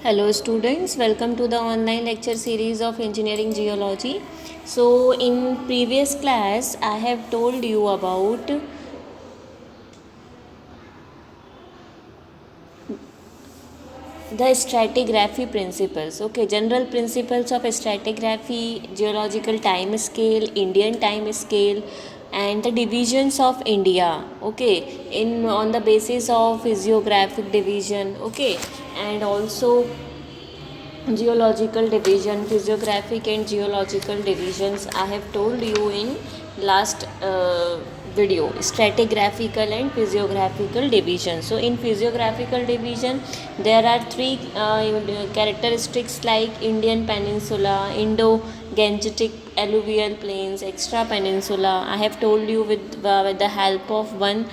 Hello students, welcome to the online lecture series of Engineering Geology. So in previous class I have told you about the stratigraphy principles. Okay, general principles of stratigraphy, geological time scale, Indian time scale, and the divisions of India. Okay, in on the basis of physiographic division. Okay, and also geological division, physiographic and geological divisions I have told you in last video, stratigraphical and physiographical division. So in physiographical division there are three characteristics like Indian peninsula, Indo Gangetic alluvial plains, extra peninsula. I have told you with the help of one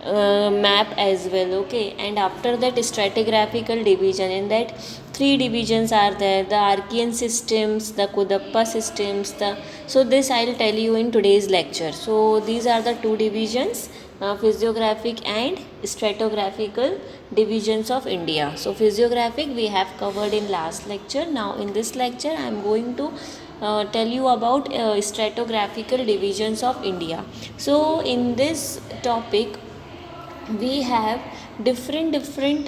map as well. Okay, and after that stratigraphical division, in that three divisions are there: the Archean systems, the Kudappa systems, the so this I'll tell you in today's lecture. So these are the two divisions, physiographic and stratigraphical divisions of India. So physiographic we have covered in last lecture. Now in this lecture I am going to tell you about stratigraphical divisions of India. So in this topic we have different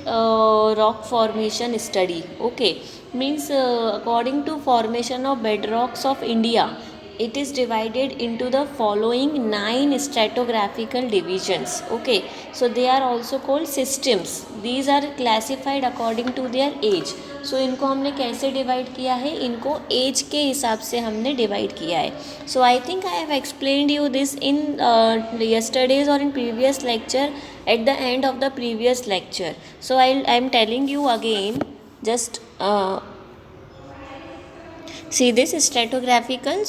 rock formation study. Okay, means according to formation of bedrocks of India, it is divided into the following 9 stratigraphical divisions. Okay, so they are also called systems. These are classified according to their age. सो इनको हमने कैसे divide किया है, इनको as के हिसाब से हमने डिवाइड किया है. So I think I have explained you this in yesterday's और in previous lecture at the end of the previous lecture. So I am telling you again, just see this stratigraphical.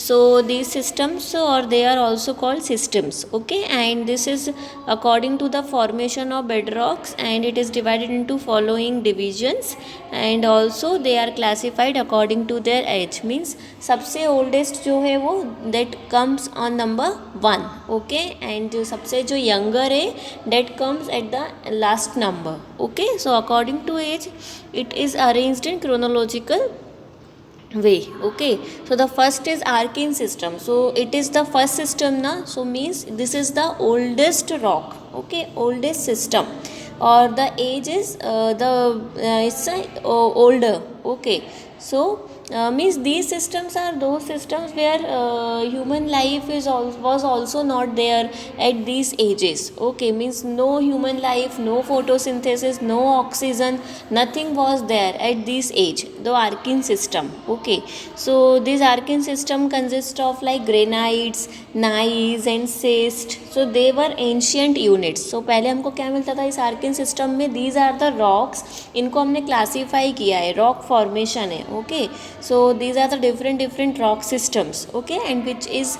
So these systems, or they are also called systems. Okay, and this is according to the formation of bedrocks, and it is divided into following divisions, and also they are classified according to their age. Means सबसे oldest जो है वो that comes on number 1. Okay, and जो सबसे जो younger है that comes at the last number. Okay, so according to age it is arranged in chronological way. Okay, so the first is Archean system. So it is the first system na, so means this is the oldest rock. Okay, oldest system, or the age is it's older. Okay, so means these systems are those systems where human life was also not there at these ages. Okay, means no human life, no photosynthesis, no oxygen, nothing was there at this age, the Archean system. Okay, so this Archean system consists of like granites, gneiss and schist. So they were ancient units. So पहले हमको क्या मिलता था इस Archean system में, these are the rocks. इनको हमने classify किया है, rock formation है. Okay, so these are the different rock systems. Okay, and which is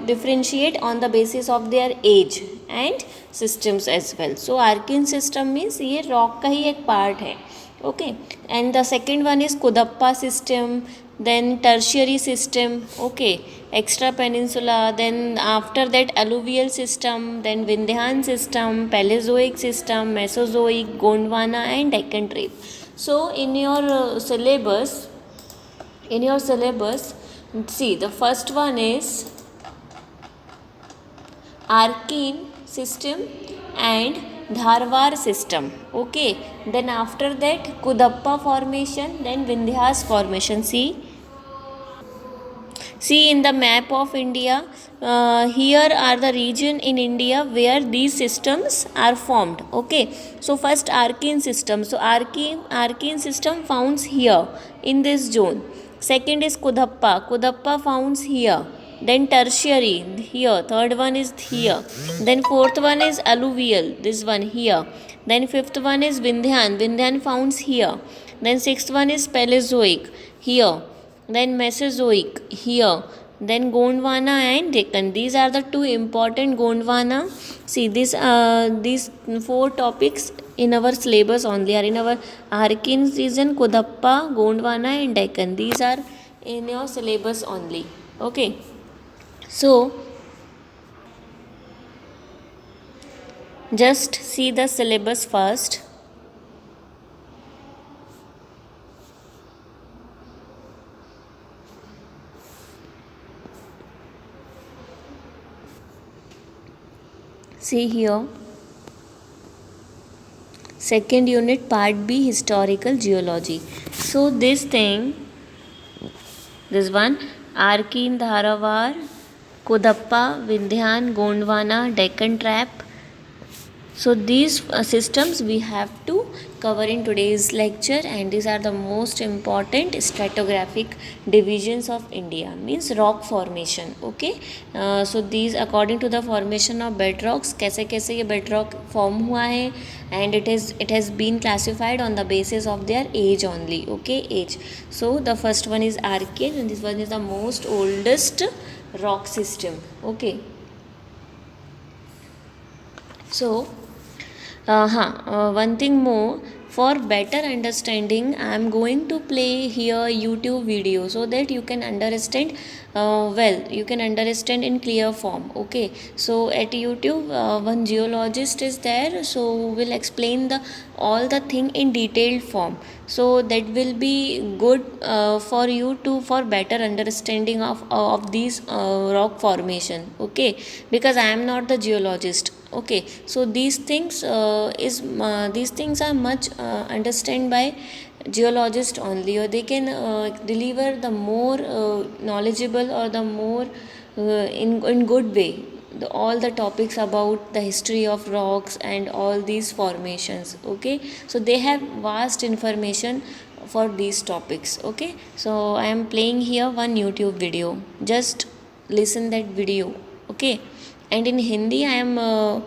differentiate on the basis of their age and systems as well. So Archean system means ये rock का ही एक part है. Okay, and the second one is Kudappa system, then tertiary system. Okay, extra peninsula, then after that alluvial system, then Vindhyan system, Paleozoic system, Mesozoic, Gondwana and Deccan Trap. So in your syllabus, see the first one is Archean system and Dharwar system. Okay, then after that Kudappa formation, then Vindhyas formation. See in the map of India, here are the region in India where these systems are formed. Okay, so first Archean system. So Archean system founds here in this zone. Second is Kudappa founds here. Then tertiary here. Third one is here. Then fourth one is alluvial. This one here. Then fifth one is Vindhyan founds here. Then sixth one is Paleozoic here. Then Mesozoic here. Then Gondwana and Deccan. These are the two important Gondwana. See these four topics in our syllabus only are in our Archean region, Kudappa, Gondwana and Deccan. These are in your syllabus only. Okay, so just see the syllabus first. See here, second unit, part B, historical geology. So this one, Arkin, Dharavar, Kodappa, Vindhyan, Gondwana, Deccan Trap. So these systems we have to cover in today's lecture, and these are the most important stratigraphic divisions of India, means rock formation. Okay, so these according to the formation of bedrocks, कैसे कैसे ये bedrock form हुआ है, and it has been classified on the basis of their age only. Okay, age. So the first one is Archean, and this one is the most oldest rock system. Okay, so one thing more, for better understanding, I am going to play here YouTube video so that you can understand you can understand in clear form. Okay, so at YouTube, one geologist is there, so will explain the all the thing in detailed form. So that will be good for you to for better understanding of these rock formation. Okay, because I am not the geologist. Okay, so these things are much understand by geologist only, or they can deliver the more knowledgeable or the more in good way all the topics about the history of rocks and all these formations. Okay, so they have vast information for these topics. Okay, so I am playing here one YouTube video, just listen that video. Okay, and in Hindi I am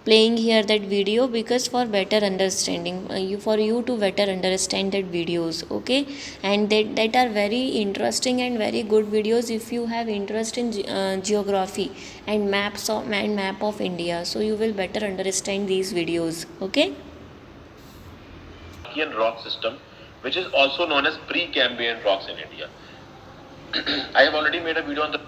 playing here that video because for better understanding, for you to better understand that videos. Okay, and that are very interesting and very good videos if you have interest in geography and map of India, so you will better understand these videos. Okay, Archean rock system, which is also known as Precambrian rocks in India. I have already made a video on the.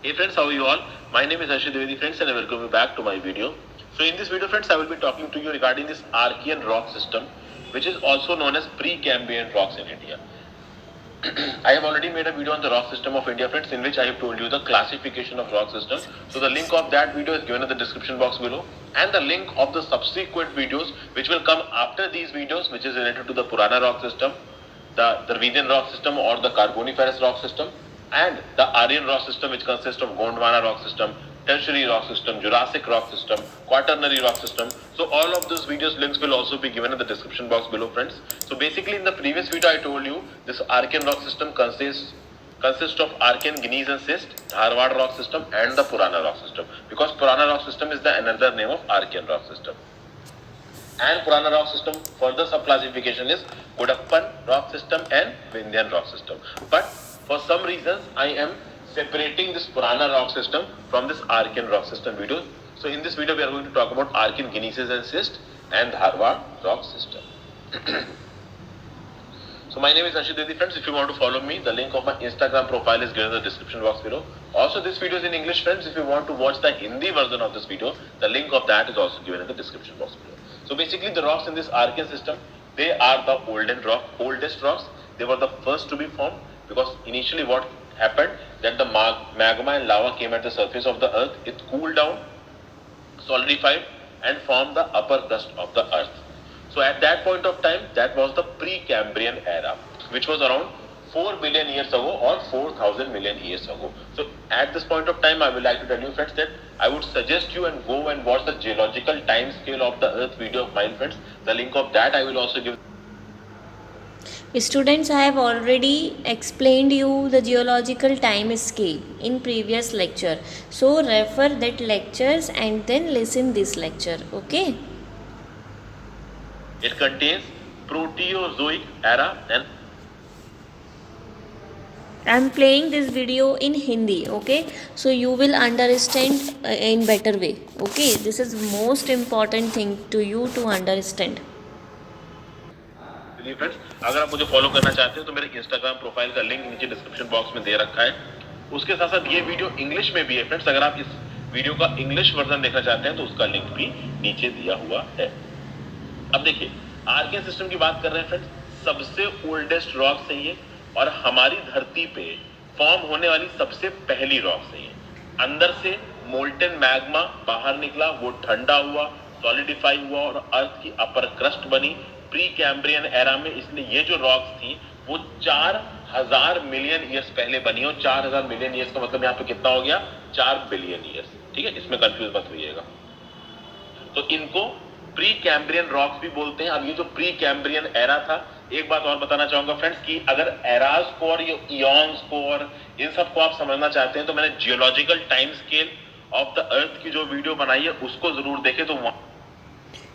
Hey friends, how are you all? My name is Harshit Dwivedi, friends, and I welcome you back to my video. So in this video, friends, I will be talking to you regarding this Archean rock system, which is also known as Precambrian rocks in India. I have already made a video on the rock system of India, friends, in which I have told you the classification of rock system. So the link of that video is given in the description box below, and the link of the subsequent videos which will come after these videos, which is related to the Purana rock system, the Dravidian rock system or the Carboniferous rock system, and the Aryan rock system, which consists of Gondwana rock system, Tertiary rock system, Jurassic rock system, Quaternary rock system. So all of those videos links will also be given in the description box below, friends. So basically in the previous video I told you this Archean rock system consists of Archean gneiss and schist, Dharwad rock system and the Purana rock system, because Purana rock system is the another name of Archean rock system. And Purana rock system further subclassification is Kodappan rock system and Vindhyan rock system. But for some reasons I am separating this Purana rock system from this Archean rock system video. So in this video we are going to talk about Archean gneisses and schist and Dharwad rock system. So my name is Harshit Dwivedi, friends. If you want to follow me, the link of my Instagram profile is given in the description box below. Also this video is in English, friends. If you want to watch the Hindi version of this video, the link of that is also given in the description box below. So basically the rocks in this Archean system, they are the oldest rocks. They were the first to be formed, because initially what happened, that the magma and lava came at the surface of the earth, it cooled down, solidified and formed the upper crust of the earth. So at that point of time, that was the Precambrian era, which was around 4 billion years ago or 4,000 million years ago. So at this point of time, I would like to tell you, friends, that I would suggest you and go and watch the geological time scale of the earth video of mine, friends. The link of that I will also give. students, I have already explained you the geological time scale in previous lecture, so refer that lectures and then listen this lecture. Okay, It contains Proterozoic era and I am playing this video in Hindi. Okay, so you will understand in better way. Okay, this is most important thing to you to understand. Friends, अगर आप मुझे follow करना चाहते हैं तो मेरे Instagram profile का link नीचे डिस्क्रिप्शन बॉक्स में दे रखा है. उसके साथ साथ ये वीडियो इंग्लिश में भी है, फ्रेंड्स. अगर आप इस वीडियो का इंग्लिश वर्जन देखना चाहते हैं तो उसका लिंक भी नीचे दिया हुआ है. अब देखिए, आर्कियन सिस्टम की बात कर रहे हैं, फ्रेंड्स. सबसे ओल्डेस्ट रॉक है ये, और हमारी धरती पे फॉर्म होने वाली सबसे पहली रॉक है ये. अंदर से मोल्टेन मैग्मा बाहर निकला, वो ठंडा हुआ, सॉलिडिफाई हुआ और अर्थ की अपर क्रस्ट बनी प्री कैम्ब्रियन एरा में। इसलिए ये जो रॉक्स थी वो 4000 मिलियन ईयर्स पहले बनी, और 4000 मिलियन ईयर्स का मतलब यहाँ पे कितना हो गया, 4 बिलियन ईयर्स। ठीक है, इसमें कंफ्यूज मत होइएगा। तो इनको प्री कैम्ब्रियन रॉक्स भी बोलते हैं। अब ये जो प्री कैम्ब्रियन एरा था, एक बात और बताना चाहूंगा फ्रेंड्स कि अगर एराज को और ये इयॉन्स को और इन सबको आप समझना चाहते हैं तो मैंने geological time scale of the earth की जो वीडियो बनाई है उसको जरूर देखें। तो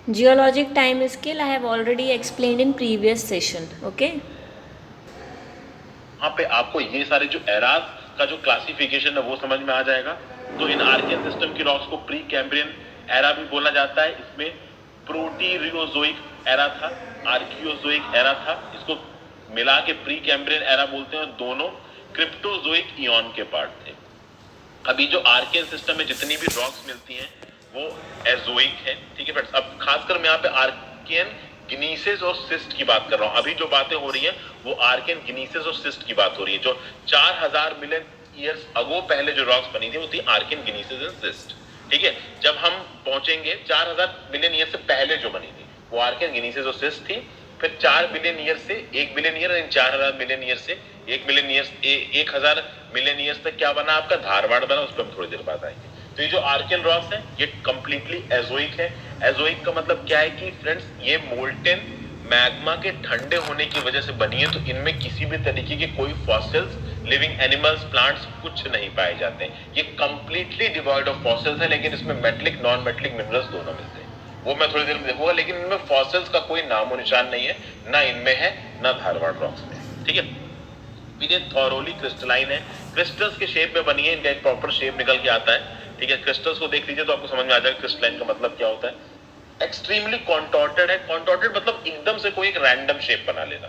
Geologic time scale I have already explained in previous session. Okay. वहां पे आपको ये सारे जो एराज का जो क्लासिफिकेशन है वो समझ में आ जाएगा। तो इन आर्कियन सिस्टम की रॉक्स को प्री कैम्ब्रियन एरा भी बोला जाता है। इसमें प्रोटीरियोजोइक एरा था, आर्कियोजोइक एरा था, इसको मिला के प्री कैम्ब्रियन एरा बोलते हैं, और दोनों क्रिप्टोजोइक इयॉन के पार्ट थे। अभी जो आर्कियन सिस्टम में जितनी भी रॉक्स मिलती हैं वो एजोइक है। ठीक है फ्रेंड्स, अब खासकर मैं यहाँ पे आर्कियन ग्नीसेस और सिस्ट की बात कर रहा हूँ। अभी जो बातें हो रही हैं वो आर्कियन ग्नीसेस और सिस्ट की बात हो रही है। जो 4000 मिलियन ईयर्स अगो पहले जो रॉक्स बनी थी वो थी आर्कियन ग्नीसेस एंड सिस्ट। ठीक है, जब हम पहुंचेंगे 4000 मिलियन ईयर से पहले जो बनी थी वो आर्कियन ग्नीसेस और सिस्ट थी। फिर 4 बिलियन ईयर से 1 बिलियन ईयर, 4000 मिलियन ईयर से 1 बिलियन ईयर, 1000 मिलियन ईयर्स तक क्या बना आपका, धारवाड़ बना। उस पर हम थोड़ी देर बाद आएंगे। तो ये जो आर्कियन रॉक्स है ये कंप्लीटली एजोइक है। एजोइक का मतलब क्या है कि फ्रेंड्स ये मोल्टेन मैग्मा के ठंडे होने की वजह से बनी है। तो इनमें किसी भी तरीके के कोई फॉसिल्स, लिविंग एनिमल्स, प्लांट्स कुछ नहीं पाए जाते हैं। ये कंप्लीटली डिवॉइड ऑफ फॉसिल्स है, लेकिन इसमें मेटलिक नॉन मेटलिक मिनरल्स दोनों मिलते हैं। वो मैं थोड़ी देर में देखूंगा, लेकिन इनमें फॉसिल्स का कोई नामो निशान नहीं है, ना इनमें है ना धारवाड़ रॉक्स में। ठीक है, ये थॉरोली क्रिस्टलाइन है, क्रिस्टल्स के शेप में बनी है, इनका एक प्रॉपर शेप निकल के आता है। ठीक है, क्रिस्टल्स को देख लीजिए तो आपको समझ में आ जाएगा क्रिस्टलाइन का मतलब क्या होता है। एक्सट्रीमली कॉन्टॉर्टेड है, कॉन्टॉर्टेड मतलब एकदम से कोई एक रैंडम शेप बना लेना।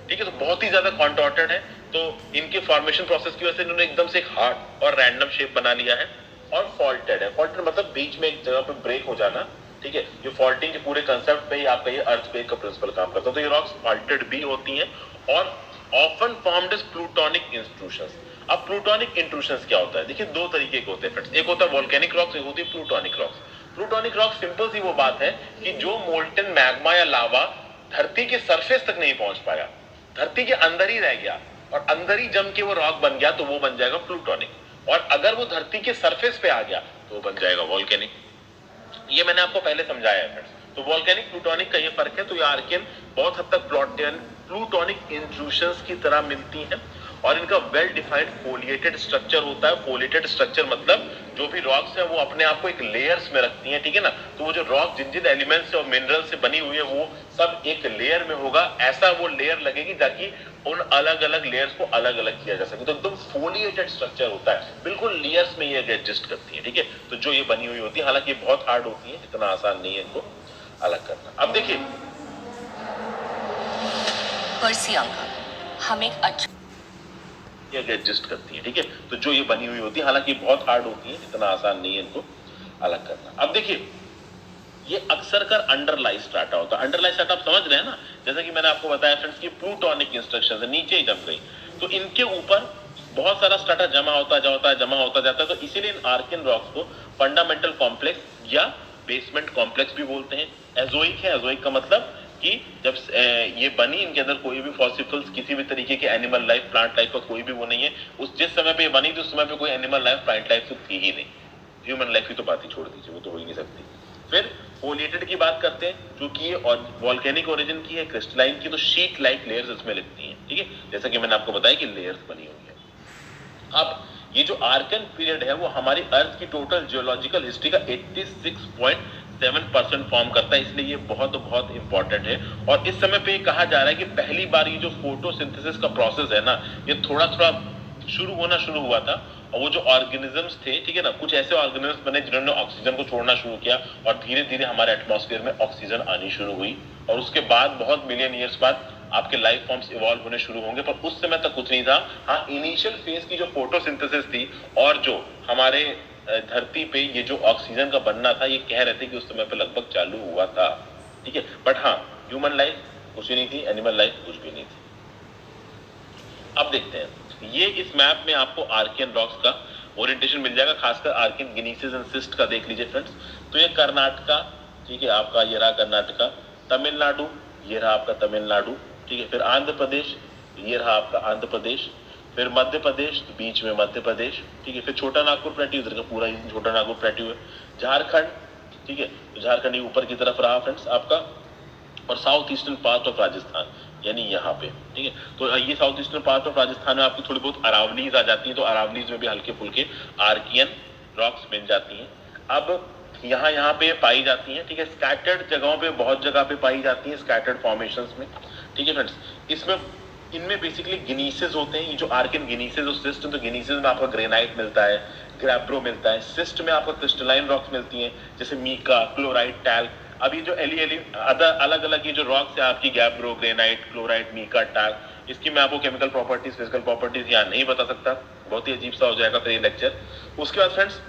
ठीक है, तो बहुत ही ज्यादा कॉन्टॉर्टेड है। तो इनके फॉर्मेशन प्रोसेस की वजह से इन्होंने एकदम से एक हार्ड और रैंडम शेप बना लिया है। और फॉल्टेड है, फॉल्टेड मतलब बीच में एक जगह पे ब्रेक हो जाना। ठीक है, ये फॉल्टिंग के पूरे कंसेप्ट पे ही आपका ये अर्थक्वेक का प्रिंसिपल काम करता है। तो ये रॉक्स फॉल्टेड भी होती हैं और ऑफन फॉर्म्ड एज प्लूटोनिक इंट्रूशंस। अब प्लूटोनिक इंट्रूशंस क्या होता है, देखिए दो तरीके के होते हैं फ्रेंड्स। एक होता है वोल्केनिक रॉक्स, एक होती है plutonic rocks. Plutonic rock simple सी वो बात है कि जो मोल्टेन मैग्मा या लावा धरती के सरफेस तक नहीं पहुंच पाया, धरती के अंदर ही रह गया और अंदर ही जम के वो रॉक बन गया, तो वो बन जाएगा प्लूटोनिक। और अगर वो धरती के सरफेस पे आ गया तो वो बन जाएगा वोल्केनिक। ये मैंने आपको पहले समझाया है फ्रेंड्स। तो वोल्केनिक प्लूटोनिक का ये फर्क है। तो ये आर्कियन बहुत हद तक प्लूटोनिक इंट्रूशंस की तरह मिलती हैं और इनका वेल डिफाइंड फोलिएटेड स्ट्रक्चर होता है। फोलिएटेड स्ट्रक्चर मतलब जो भी रॉक्स है वो अपने आप को एक लेयर्स में रखती हैं। ठीक है ना, तो वो जो रॉक जिन जिन एलिमेंट्स से और मिनरल से बनी हुई है वो सब एक लेयर में होगा। ऐसा वो लेयर लगेगी ताकि उन अलग अलग लेयर्स को अलग अलग किया जा सके। तो एकदम फोलिएटेड स्ट्रक्चर होता है, बिल्कुल लेयर्स में ये एडजस्ट करती है। ठीक है, तो जो ये बनी हुई होती है, हालांकि ये बहुत हार्ड होती है, इतना आसान नहीं है इनको अलग करना। अब देखिए हम एक अच्छा एडजस्ट करती है। ठीक है, तो जो ये बनी हुई होती है, हालांकि बहुत हार्ड होती है, इतना आसान नहीं है इनको अलग करना। अब देखिए ये अक्सर कर अंडरलाई स्ट्राटा होता है। अंडरलाई स्ट्राटा आप समझ रहे हैं ना, जैसा कि मैंने आपको बताया फ्रेंड्स कि प्लूटोनिक इंस्ट्रक्शन है, नीचे ही जम गई, तो इनके ऊपर बहुत सारा स्ट्राटा जमा होता जाता है। तो इसीलिए इन आर्कियन रॉक्स को फंडामेंटल कॉम्प्लेक्स या बेसमेंट कॉम्प्लेक्स भी बोलते हैं। एजोइक है, एजोइक का मतलब कि जब ये बनी, इनके अंदर कोई भी फॉसिल्स, किसी भी तरीके के एनिमल लाइफ, प्लांट लाइफ का कोई भी वो नहीं है। उस जिस समय पे ये बनी थी उस समय पे कोई एनिमल लाइफ, प्लांट लाइफ तो थी ही नहीं। ह्यूमन लाइफ की तो बात ही छोड़ दीजिए, वो तो हो ही नहीं सकती। फिर फोलिएटेड की बात करते हैं, जो कि ये और वॉल्केनिक ओरिजिन की है। क्रिस्टलाइन की तो शीट लाइक लेयर्स इसमें लिखती हैं। ठीक है, जैसा कि मैंने आपको बताया कि लेयर्स बनी हुई है। अब ये जो आर्कियन पीरियड है वो हमारी अर्थ की टोटल जियोलॉजिकल हिस्ट्री का 86.7% फॉर्म करता है, इसलिए ये बहुत बहुत इंपॉर्टेंट है। और इस समय पे ये कहा जा रहा है कि पहली बार ये जो फोटोसिंथेसिस का प्रोसेस है ना, ये थोड़ा थोड़ा शुरू हुआ था। और वो जो ऑर्गेनिजम्स थे, ठीक है ना, कुछ ऐसे ऑर्गेनिजम्स बने जिन्होंने ऑक्सीजन को छोड़ना शुरू किया और धीरे धीरे हमारे एटमॉस्फेयर में ऑक्सीजन आनी शुरू हुई। और उसके बाद बहुत मिलियन ईयर्स बाद आपके लाइफ फॉर्म्स इवॉल्व होने शुरू होंगे, पर उस समय तक कुछ नहीं था। हाँ, इनिशियल फेज की जो फोटोसिंथेसिस थी और जो हमारे धरती पे ये जो ऑक्सीजन का बनना था, ये कह रहे थे कि उस समय पे लगभग चालू हुआ था। ठीक है, बट हाँ, ह्यूमन लाइफ कुछ भी नहीं थी, एनिमल लाइफ कुछ भी नहीं थी। अब देखते हैं, ये इस मैप में आपको आर्कियन रॉक्स का ओरिएंटेशन मिल जाएगा, खासकर आर्कियन गिनीसेस एंड सिस्ट का देख लीजिए फ्रेंड्स। तो ये कर्नाटका, ठीक है, आपका ये रहा कर्नाटका, तमिलनाडु, ये रहा आपका तमिलनाडु, ठीक है, फिर आंध्र प्रदेश, ये रहा आपका आंध्र प्रदेश, फिर मध्य प्रदेश, तो बीच में मध्य प्रदेश, ठीक है, फिर छोटा नागपुर प्लेट्यू, इधर का पूरा ही छोटा नागपुर प्लेट्यू है, झारखंड, ठीक है, तो झारखंड ऊपर की तरफ रहा फ्रेंड्स आपका, और south eastern part of Rajasthan, यानी यहाँ पे, ठीक है। तो ये south eastern part of Rajasthan में आपकी थोड़ी बहुत अरावलीज आ जाती है, तो अरावलीज में भी हल्के फुल्के आर्कियन रॉक्स मिल जाती हैं। अब यहाँ पे पाई जाती हैं, ठीक है, स्कैटर्ड जगहों पे, बहुत जगह पे पाई जाती हैं, स्कैटर्ड फॉर्मेशंस में, ठीक है फ्रेंड्स। इसमें इनमें बेसिकली गिनीसेस होते हैं, ये जो आर्कियन गिनीसेस और सिस्ट, तो गिनीसेस में आपका ग्रेनाइट मिलता है, ग्रैब्रो मिलता है, सिस्ट में आपको क्रिस्टलाइन रॉक्स मिलती हैं, जैसे मीका, क्लोराइड, टैल्क। अब ये जो अलग अलग ये जो रॉक्स है आपकी, gabbro, granite, chloride, mica, talc, इसकी मैं आपको केमिकल प्रॉपर्टीज, फिजिकल प्रॉपर्टीज यहाँ नहीं बता सकता, बहुत ही अजीब सा हो जाएगा फिर ये लेक्चर। उसके बाद फ्रेंड्स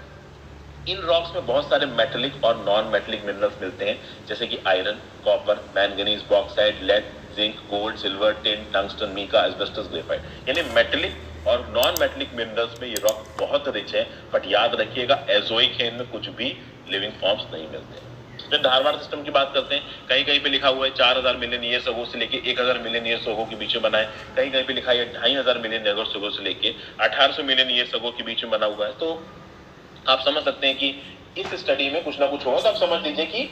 इन रॉक्स में बहुत सारे मेटेलिक और नॉन मेटेलिक मिनरल्स मिलते हैं, जैसे कि iron, copper, manganese, bauxite, lead, zinc, gold, silver, tin, tungsten, mica, asbestos, graphite. यानी मेटेलिक और नॉन मेटेलिक मिनरल्स में ये रॉक बहुत रिच है, बट याद रखिएगा एजोइक है, इनमें कुछ भी लिविंग फॉर्म्स नहीं मिलते। फिर धारवाड़ सिस्टम की बात करते हैं, कहीं कहीं पे लिखा हुआ है 4000 मिलियन ईयर्स अगो से लेके 1000 मिलियन ईयर्स अगो के बीच में बना है, कहीं कहीं पे लिखा है 2500 मिलियन ईयर्स अगो से लेके 1800 मिलियन ईयर्स अगो के बीच में बना हुआ है। तो आप समझ सकते हैं कि इस स्टडी में कुछ ना कुछ होगा। तो आप समझ लीजिए कि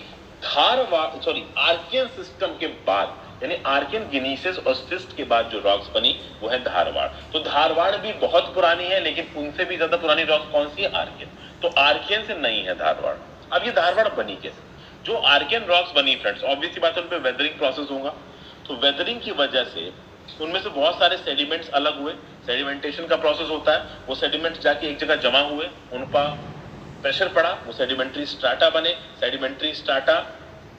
आर्कियन सिस्टम के बाद, यानी आर्कियन गिनीसेस और सिस्ट के बाद जो रॉक्स बनी वो है धारवाड़। तो धारवाड़ भी बहुत पुरानी है, लेकिन उनसे भी ज्यादा पुरानी रॉक्स कौन सी है? आर्कियन। तो आर्कियन से नहीं है धारवाड़। अब ये धारवाड़ बनी कैसे? जो आर्कियन रॉक्स बनी फ्रेंड्स, ऑब्वियसली बात है उन पे वेदरिंग प्रोसेस होगा, तो वेदरिंग की वजह से उनमें से बहुत सारे सेडिमेंट्स अलग हुए, सेडिमेंटेशन का प्रोसेस होता है, वो सेडिमेंट्स जाके एक जगह जमा हुए, उनका प्रेशर पड़ा, वो सेडिमेंट्री स्ट्राटा बने, सेडिमेंट्री स्ट्राटा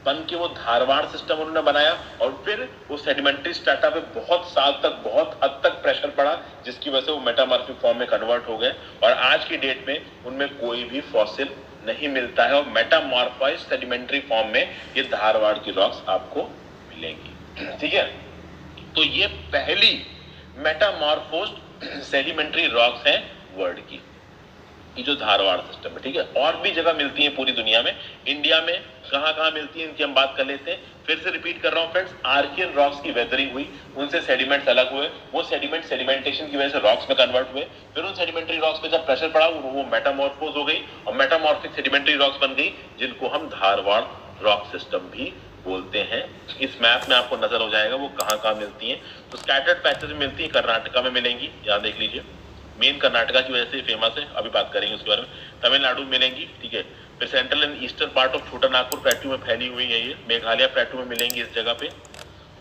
बन के वो धारवाड़ सिस्टम उन्होंने बनाया, और फिर वो सेडिमेंट्री स्ट्राटा पे बहुत साल तक, बहुत हद तक प्रेशर पड़ा, जिसकी वजह से वो मेटामॉर्फिक फॉर्म में कन्वर्ट हो गए, और आज की डेट में उनमें कोई भी फॉसिल नहीं मिलता है, और मेटामॉर्फाइज्ड सेडिमेंट्री फॉर्म में ये धारवाड़ की रॉक्स आपको मिलेंगी। ठीक है, तो ये पहली मेटामॉर्फोज्ड सेडिमेंट्री रॉक्स हैं वर्ल्ड की, ये जो धारवाड़ सिस्टम है। ठीक है, और भी जगह मिलती है पूरी दुनिया में, इंडिया में कहां कहां मिलती है इनकी हम बात कर लेते हैं। फिर से रिपीट कर रहा हूं फ्रेंड्स, आर्कियन रॉक्स की वेदरिंग हुई, उनसे सेडिमेंट्स अलग हुए, वो सेडिमेंटेशन की वजह से रॉक्स में कन्वर्ट हुए, फिर उन सेडिमेंट्री रॉक्स पे जब प्रेशर पड़ा वो मेटामॉर्फोज हो गई, और मेटामॉर्फिक सेडिमेंट्री रॉक्स बन गई, जिनको हम धारवाड़ रॉक सिस्टम भी बोलते हैं। इस मैप में आपको नजर हो जाएगा वो कहां कहां मिलती है। तो स्कैटर्ड पैचेस में मिलती है, कर्नाटका में मिलेंगी, यहां देख लीजिए, मेन कर्नाटका की वजह से फेमस है, अभी बात करेंगे उसके बारे में। तमिलनाडु मिलेंगी, ठीक है, फिर central and eastern part of छोटा नागपुर प्लेट्यू में फैली हुई है, ये मेघालय प्लेट्यू में मिलेंगी इस जगह पे।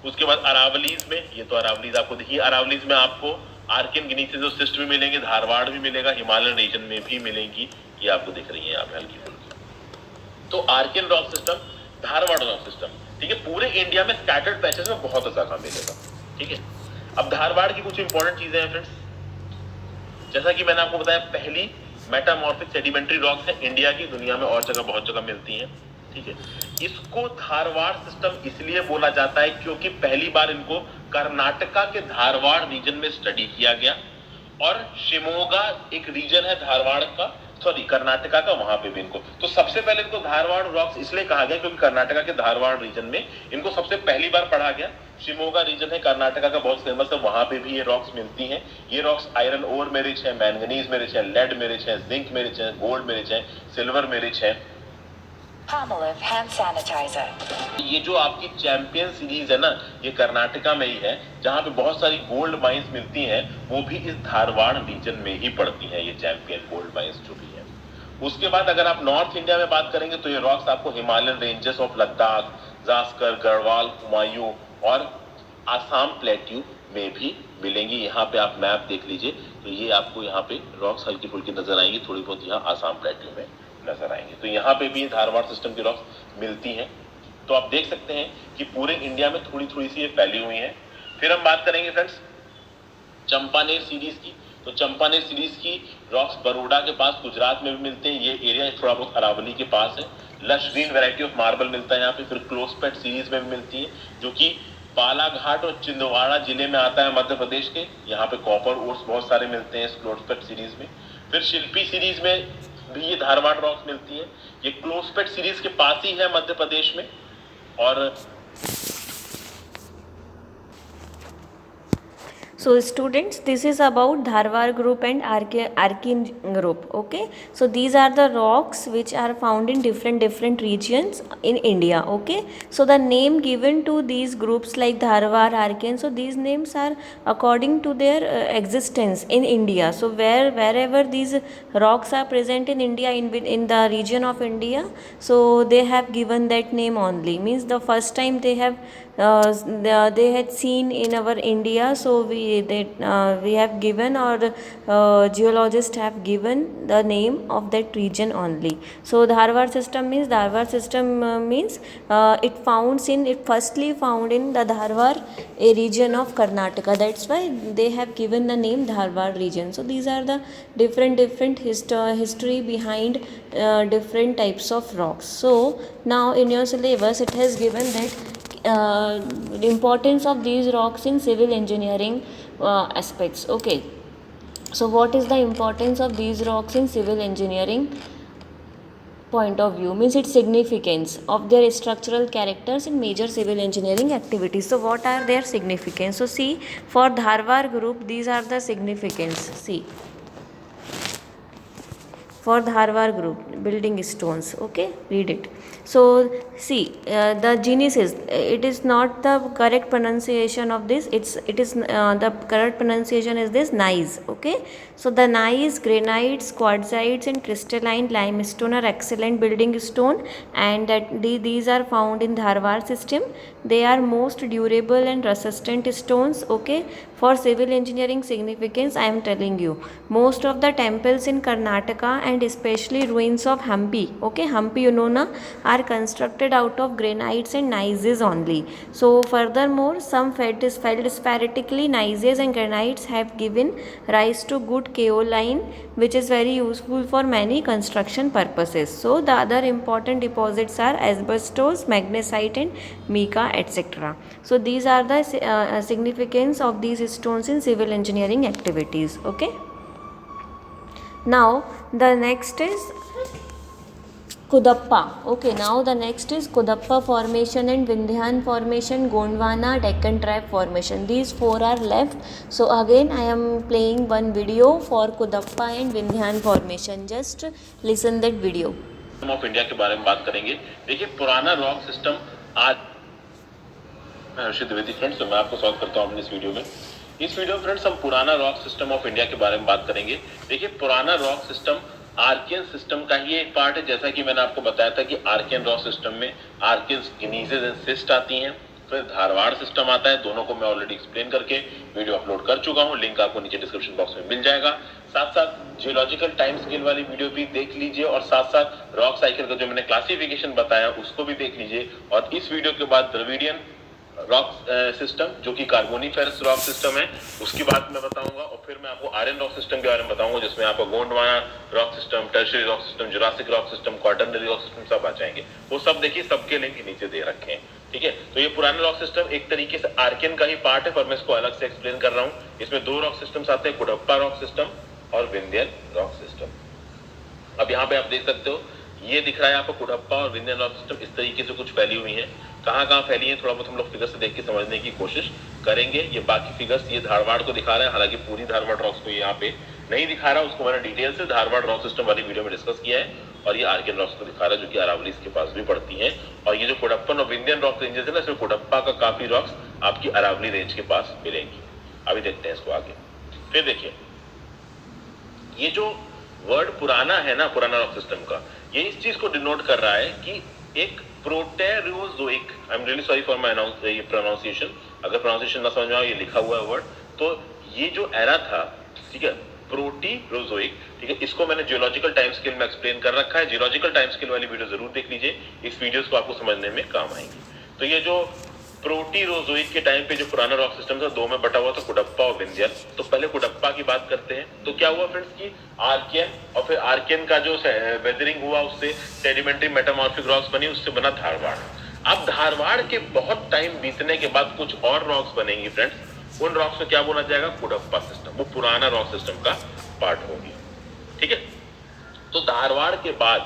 उसके बाद अरावलीज में, ये तो अरावलीज आपको देखिए, अरावलीज में आपको आर्कियन गिनीसेस और सिस्ट भी मिलेंगे, धारवाड़ भी मिलेगा, हिमालयन रीजन में भी मिलेंगी, ये आपको दिख रही है यहाँ पे हल्की फुल्की। तो Archaean rock system, Dharwad rock system, ठीक है, पूरे इंडिया में स्कैटर्ड पैचेस में बहुत जगह मिलेगा। ठीक है, अब धारवाड़ की कुछ इंपॉर्टेंट चीजें हैं फ्रेंड्स, जैसा कि मैंने आपको बताया, पहली मेटामॉर्फिक सेडिमेंट्री रॉक्स है इंडिया की, दुनिया में और जगह बहुत जगह मिलती हैं। ठीक है, इसको धारवाड़ सिस्टम इसलिए बोला जाता है क्योंकि पहली बार इनको कर्नाटका के धारवाड़ रीजन में स्टडी किया गया, और शिमोगा एक रीजन है धारवाड़ का, सॉरी कर्नाटका का, वहां पे भी इनको, तो सबसे पहले इनको धारवाड़ रॉक्स इसलिए कहा गया क्योंकि कर्नाटका के धारवाड़ रीजन में इनको सबसे पहली बार पढ़ा गया। शिमोगा रीजन है कर्नाटका का, बहुत फेमस है, वहां पे भी ये रॉक्स मिलती हैं। ये रॉक्स आयरन ओर में रिच है, मैंगनीज में रिच है, लेड में रिच है, जिंक में रिच है, गोल्ड में रिच है, सिल्वर में रिच है। Palmolive hand sanitizer. ये जो आपकी चैंपियन सीरीज है ना, ये कर्नाटका में ही है, जहां पे बहुत सारी गोल्ड माइंस मिलती हैं, वो भी इस धारवाड़ रीजन में ही पड़ती हैं, ये चैंपियन गोल्ड माइंस जो भी है। उसके बाद अगर आप नॉर्थ इंडिया में बात करेंगे तो ये रॉक्स आपको Himalayan ranges of Ladakh, Zanskar, Garhwal, Kumaon और आसाम प्लेट्यू में भी मिलेंगी। यहाँ पे आप मैप देख लीजिए, तो ये आपको यहाँ पे रॉक्स हल्की फुल्की नजर आएंगी, थोड़ी बहुत यहाँ आसाम प्लेट्यू में नजर आएंगे। तो यहाँ पे भी धारवाड़ सिस्टम की रॉक्स मिलती हैं। तो आप देख सकते हैं कि पूरे इंडिया में थोड़ी थोड़ी सी ये फैली हुई हैं। फिर हम बात करेंगे फ्रेंड्स चंपानेर सीरीज की। तो चंपानेर सीरीज की रॉक्स बरोडा के पास गुजरात में भी मिलते हैं, ये एरिया थोड़ा बहुत अरावली के पास है। Lush green variety of marble मिलता है यहाँ पे। फिर क्लोजपेट सीरीज में भी मिलती है, जो कि बालाघाट और छिंदवाड़ा जिले में आता है मध्य प्रदेश के। यहाँ पे कॉपर ओर्स बहुत सारे मिलते हैं इस क्लोजपेट सीरीज में। फिर शिल्पी सीरीज में भी ये धारवाड़ रॉक्स मिलती है। ये क्लोजपेट सीरीज के पास ही है मध्य प्रदेश में। और so students, this is about Dharwar group and Archean group. Okay, so these are the rocks which are found in different regions in India. Okay, so the name given to these groups like Dharwar, Archean, so these names are according to their existence in India. So wherever these rocks are present in India, in the region of India, so they have given that name only. Means the first time they have they had seen in our India, so we have given, or geologists have given the name of that region only. So Dharwar system means it firstly found in the Dharwar, a region of Karnataka. That's why they have given the name Dharwar region. So these are the different history behind different types of rocks. So now in your syllabus it has given that the importance of these rocks in civil engineering aspects. Okay, so what is the importance of these rocks in civil engineering point of view? Means its significance of their structural characters in major civil engineering activities. So what are their significance? So see, for Dharwar group, these are the significance. See, for Dharwar group, building stones. Okay, read it. So see, the genesis, it is not the correct pronunciation of this. It is the correct pronunciation is this gneiss. Okay, so the gneiss, granites, quartzites and crystalline limestone are excellent building stone, and that these are found in Dharwar system. They are most durable and resistant stones. Okay, for civil engineering significance, I am telling you, most of the temples in Karnataka and especially ruins of Hampi, okay, Hampi you know na, are constructed out of granites and gneisses only. So furthermore, some feldspathically gneisses and granites have given rise to good kaolin, which is very useful for many construction purposes. So the other important deposits are asbestos, magnesite and mica, etc. So these are the significance of these stones in civil engineering activities. Okay, now the next is Kudappa. Okay, now the next is Kudappa formation and Vindhyan formation, Gondwana, Deccan Trap formation. These four are left. So again I am playing one video for Kudappa and Vindhyan formation. Just listen that video. Of India के बारे में बात करेंगे। देखिए, पुराना rock system आज मैं हर्षित Dwivedi friends, तो मैं आपको स्वागत करता हूँ अपने इस वीडियो में। इस वीडियो में फ्रेंड्स हम पुराना रॉक सिस्टम ऑफ इंडिया के बारे में बात करेंगे। देखिए, पुराना रॉक सिस्टम आर्कियन सिस्टम का ही एक पार्ट है। जैसा कि मैंने आपको बताया था कि आर्कियन रॉक सिस्टम में आर्कियन, ग्नीजेस एंड सिस्ट आती हैं, फिर धारवाड़ सिस्टम आता है। दोनों को मैं ऑलरेडी एक्सप्लेन करके वीडियो अपलोड कर चुका हूँ, लिंक आपको नीचे डिस्क्रिप्शन बॉक्स में मिल जाएगा। साथ साथ जियोलॉजिकल टाइम स्केल वाली वीडियो भी देख लीजिए, और साथ साथ रॉक साइकिल का जो मैंने क्लासिफिकेशन बताया उसको भी देख लीजिए। और इस वीडियो के बाद द्रविडियन रॉक सिस्टम, जो कि कार्बोनिफेरस रॉक सिस्टम है, उसकी बात मैं बताऊंगा। और फिर मैं आपको आयरन रॉक सिस्टम के बारे में बताऊंगा, जिसमें आपको Gondwana rock system, tertiary rock system, Jurassic rock system, quaternary rock system सब आ जाएंगे। वो सब देखिए, सबके लिंक नीचे दे रखे हैं। ठीक है, तो ये पुराना रॉक सिस्टम एक तरीके से आर्कियन का ही पार्ट है, पर मैं इसको अलग से एक्सप्लेन कर रहा हूँ। इसमें दो रॉक सिस्टम्स आते हैं, कुडप्पा रॉक सिस्टम और विंध्यन रॉक सिस्टम। अब यहाँ पे आप देख सकते हो, ये दिख रहा है आपको कुडप्पा और विंध्यन रॉक सिस्टम इस तरीके से कुछ फैली हुई है। कहाँ फैली है, थोड़ा बहुत हम लोग फिगर से देख के समझने की कोशिश करेंगे। ये बाकी फिगर्स ये धारवाड़ को दिखा रहा है, हालांकि पूरी धारवाड़ रॉक्स को यहाँ पे नहीं दिखा रहा, उसको मैंने डिटेल से धारवाड़ रॉक सिस्टम वाली वीडियो में डिस्कस किया है। और ये आर्कियन रॉक्स को दिखा रहा है, जो कि अरावली के पास भी पड़ती हैं। और ये जो कुडप्पन और विंध्यन रॉक रेंजेस है ना, इसमें कुडप्पा का काफी रॉक्स आपकी अरावली रेंज के पास मिलेंगी। अभी देखते हैं इसको आगे। फिर देखिए, ये जो वर्ड पुराना है ना, पुराना रॉक सिस्टम का, ये इस चीज को डिनोट कर रहा है कि एक Proterozoic, I am really sorry for my pronunciation, अगर प्रोनाउंसिएशन ना समझ में आओ, ये लिखा हुआ है वर्ड, तो ये जो एरा था, ठीक है, प्रोटीरोजोइक, ठीक है, इसको मैंने जियोलॉजिकल टाइम स्केल में एक्सप्लेन कर रखा है। जियोलॉजिकल टाइम स्केल वाली वीडियो जरूर देख लीजिए, इस वीडियोस को आपको समझने में काम आएंगी। तो ये जो प्रोटीरोजोइक के टाइम पे जो पुराना रॉक सिस्टम था, दो में बटा हुआ था, कुडप्पा और विंध्यन। तो पहले कुडप्पा की बात करते हैं। तो क्या हुआ फ्रेंड्स की आर्कियन, और फिर आर्कियन का जो वेदरिंग हुआ, उससे सेडिमेंट्री मेटामॉर्फिक रॉक्स बनी, उससे बना धारवाड़। अब धारवाड़ के बहुत टाइम बीतने के बाद कुछ और रॉक्स बनेंगी फ्रेंड्स, उन रॉक्स को क्या बोला जाएगा, कुडप्पा सिस्टम। वो पुराना रॉक सिस्टम का पार्ट होगी। ठीक है। तो धारवाड़ के बाद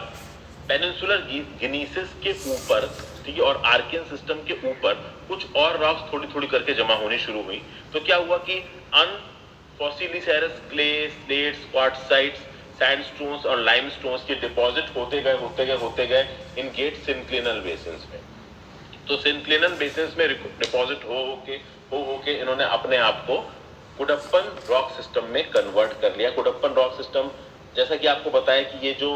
पेनिनसुलर गिनीसिस के ऊपर, ठीक है, और आर्कियन सिस्टम के ऊपर कुछ और रॉक्स थोड़ी थोड़ी करके जमा होनी शुरू हुई। तो क्या हुआ कि अनफॉसिलिसेरस क्ले, स्लेट्स, क्वार्टसाइट्स, सैंडस्टोन्स और लाइमस्टोन्स के डिपॉजिट होते गए इन गेट सिंक्लिनल बेसिन्स में। तो सिंक्लिनल बेसिन्स में डिपॉजिट हो के इन्होंने अपने आप को कुडप्पन रॉक सिस्टम में कन्वर्ट कर लिया। कुडप्पन रॉक सिस्टम, जैसा कि आपको बताया कि ये जो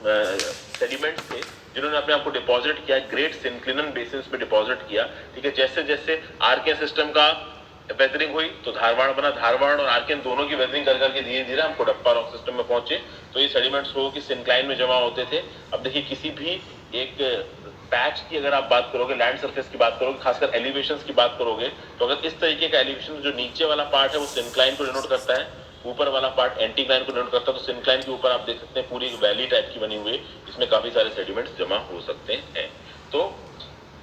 सेडिमेंट्स थे जिन्होंने अपने आप को डिपॉजिट किया, ग्रेट सिंक्लिनल बेसिन्स में डिपॉजिट किया, ठीक है। जैसे जैसे आर्कियन सिस्टम का वेदरिंग हुई तो धारवाड़ बना, धारवाड़ और आर्कियन दोनों की वेदरिंग कर करके धीरे धीरे हम कुडप्पा रॉक सिस्टम में पहुंचे। तो ये सेडिमेंट्स हो कि सिंक्लाइन में जमा होते थे। अब देखिए, किसी भी एक पैच की अगर आप बात करोगे, लैंड सरफेस की बात करोगे, खासकर एलिवेशंस की बात करोगे, तो अगर इस तरीके का एलिवेशन, जो नीचे वाला पार्ट है वो सिंक्लाइन को डिनोट करता है, ऊपर वाला पार्ट एंटीक्लाइन को डिनोट करता है। तो सिंक्लाइन के ऊपर आप देख सकते हैं पूरी एक वैली टाइप की बनी हुई है, इसमें काफी सारे सेडिमेंट्स जमा हो सकते हैं। तो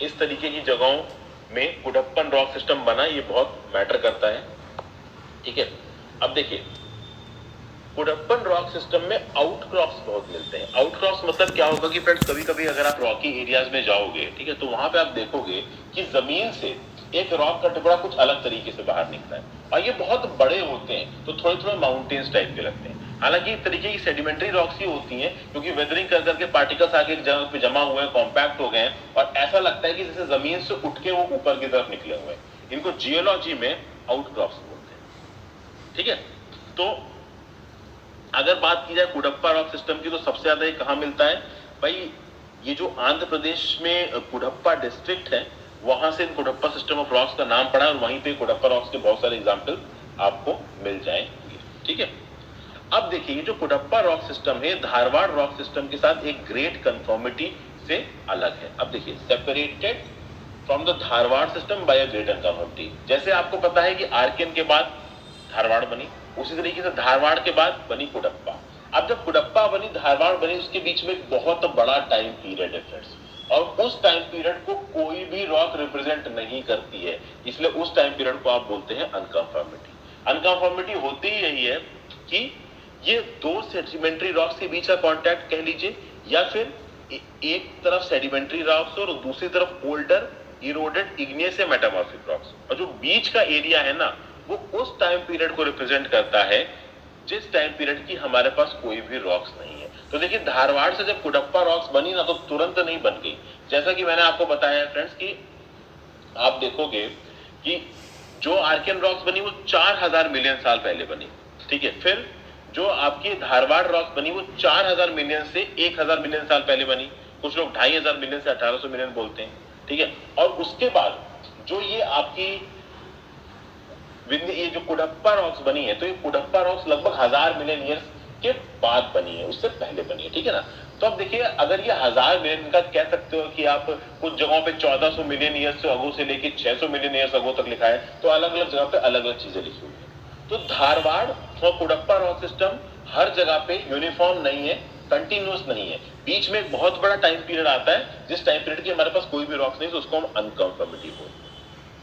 इस तरीके की जगहों में कुडप्पन रॉक सिस्टम बना, ये बहुत मैटर करता है, ठीक है। अब देखिए, कुडप्पन रॉक सिस्टम में आउटक्रॉप्स बहुत मिलते हैं। आउटक्रॉप्स मतलब क्या होगा कि फ्रेंड्स, कभी कभी अगर आप रॉकी एरियाज में जाओगे, ठीक है, तो वहां पे आप देखोगे कि जमीन से एक रॉक का टुकड़ा कुछ अलग तरीके से बाहर निकला है और ये बहुत बड़े होते हैं, तो थोड़े थोड़े माउंटेन्स टाइप के लगते हैं। हालांकि इस तरीके की सेडिमेंट्री रॉक्स ही होती हैं, क्योंकि वेदरिंग कर करके पार्टिकल्स आके एक जगह पे जमा हुए हैं, कॉम्पैक्ट हो गए हैं और ऐसा लगता है कि जैसे जमीन से उठ के वो ऊपर की तरफ निकले हुए हैं। इनको जियोलॉजी में आउटक्रॉप्स बोलते हैं, ठीक है। तो अगर बात की जाए कुडप्पा रॉक सिस्टम की, तो सबसे ज्यादा ये कहाँ मिलता है भाई? ये जो आंध्र प्रदेश में कुडप्पा डिस्ट्रिक्ट है, वहां से कुडप्पा सिस्टम ऑफ रॉक्स का नाम पड़ा और वहीं पे कुडप्पा रॉक्स के बहुत सारे एग्जाम्पल आपको मिल जाएंगे, ठीक है। अब देखिए, ये जो कुडप्पा रॉक सिस्टम है, धारवाड़ रॉक सिस्टम के साथ एक ग्रेट कन्फॉर्मिटी से अलग है। अब देखिए, separated from the Dharwad system by a great conformity. जैसे आपको पता है कि आर्कियन के बाद धारवाड़ बनी, उसी तरीके से धारवाड़ के बाद बनी कुडप्पा। अब जब कुडप्पा बनी, धारवाड़ बनी, उसके बीच में एक बहुत बड़ा टाइम पीरियड है फ्रेंड्स, और उस टाइम पीरियड को कोई भी रॉक रिप्रेजेंट नहीं करती है, इसलिए उस टाइम पीरियड को आप बोलते हैं अनकंफर्मिटी। अनकंफर्मिटी होती ही यही है कि ये दो सेडिमेंट्री रॉक्स के बीच का कॉन्टैक्ट कह लीजिए, या फिर एक तरफ सेडिमेंट्री रॉक्स और दूसरी तरफ ओल्डर इरोडेड इग्नियस या मेटामॉर्फिक रॉक्स, और जो बीच का एरिया है ना, वो उस टाइम पीरियड को रिप्रेजेंट करता है जिस टाइम पीरियड की हमारे पास कोई भी रॉक्स नहीं है। तो देखिए, धारवाड़ से जब कुडप्पा रॉक्स बनी ना, तो तुरंत नहीं बन गई। जैसा कि मैंने आपको बताया है फ्रेंड्स कि आप देखोगे कि जो आर्कियन रॉक्स बनी वो 4000 मिलियन साल पहले बनी, ठीक है। फिर जो आपकी धारवाड़ रॉक्स बनी वो 4000 मिलियन से 1000 मिलियन साल पहले बनी। कुछ लोग 2500 मिलियन से 1800 मिलियन बोलते हैं, ठीक है। और उसके बाद जो ये आपकी ये जो कुडप्पा रॉक्स बनी है, तो ये कुडप्पा रॉक्स लगभग 1000 मिलियन ईयर्स के बाद बनी है, उससे पहले बनी है, ठीक है ना। तो अब देखिए, अगर ये 1000 मिलियन का कह सकते हो कि आप कुछ जगहों पे 1400 मिलियन ईयर्स से अगो से लेके 600 मिलियन ईयर्स अगो तक लिखा है, तो अलग अलग जगह पे अलग अलग चीजें लिखी हुई है। तो धारवाड़ और कुडप्पा रॉक सिस्टम हर जगह पे यूनिफॉर्म नहीं है, कंटिन्यूअस नहीं है, बीच में एक बहुत बड़ा टाइम पीरियड आता है जिस टाइम पीरियड की हमारे पास कोई भी रॉक्स नहीं, तो उसको हम अनकंफर्मिटी बोलते हैं,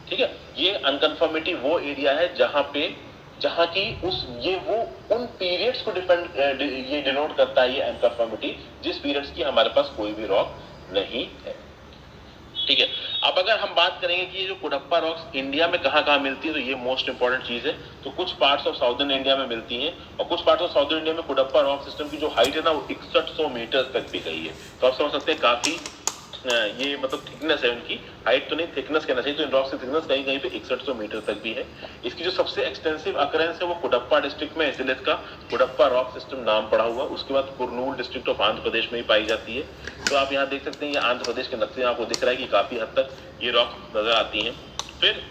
ठीक है। ये अनकंफर्मिटी वो एरिया है जहां की वो उन पीरियड्स को ये डिनोट करता है, ये अनकंफर्मिटी, जिस पीरियड्स की हमारे पास कोई भी रॉक नहीं है, ठीक है। अब अगर हम बात करेंगे कि ये जो कुडप्पा रॉक्स इंडिया में कहां मिलती है, तो ये मोस्ट इंपॉर्टेंट चीज है। तो कुछ पार्ट्स ऑफ साउदर्न इंडिया में मिलती हैं, और कुछ पार्ट्स ऑफ साउदर्न इंडिया में कुडप्पा रॉक सिस्टम की जो हाइट है ना, वो 6100 मीटर तक भी गई है। तो आप समझ सकते हैं काफी ये मतलब थिकनेस है उनकी, हाइट तो नहीं, थिकनेस कहना चाहिए। तो इन रॉक्स की थिकनेस कहीं कहीं पे 6100 मीटर तक भी है। इसकी जो सबसे एक्सटेंसिव अकरेंस है वो कुडप्पा डिस्ट्रिक्ट में, इसलिए इसका कुडप्पा रॉक सिस्टम नाम पड़ा हुआ। उसके बाद कुरनूल डिस्ट्रिक्ट ऑफ आंध्र प्रदेश में ही पाई जाती है। तो आप यहाँ देख सकते हैं, ये आंध्र प्रदेश के नक्शे आपको दिख रहा है कि काफी हद तक ये रॉक नजर आती है। फिर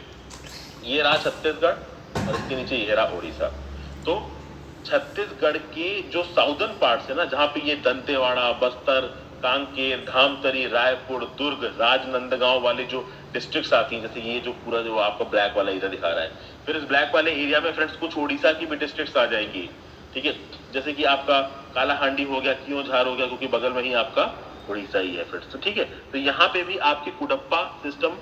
ये रहा छत्तीसगढ़ और इसके नीचे ये रहा उड़ीसा। तो छत्तीसगढ़ के जो साउदर्न पार्ट्स है ना, जहाँ पे ये दंतेवाड़ा, बस्तर, कांकेर, धामतरी, रायपुर, दुर्ग, राजनांदगांव वाले जो डिस्ट्रिक्ट्स आती हैं, जैसे ये जो पूरा जो आपको ब्लैक वाला एरिया दिखा रहा है, फिर इस ब्लैक वाले एरिया में फ्रेंड्स कुछ उड़ीसा की भी डिस्ट्रिक्ट्स आ जाएंगी, ठीक है। जैसे कि आपका कालाहांडी हो गया, क्योंझार हो गया, क्योंकि बगल में ही आपका उड़ीसा ही है फ्रेंड्स, तो ठीक है। तो यहाँ पे भी आपकी कुडप्पा सिस्टम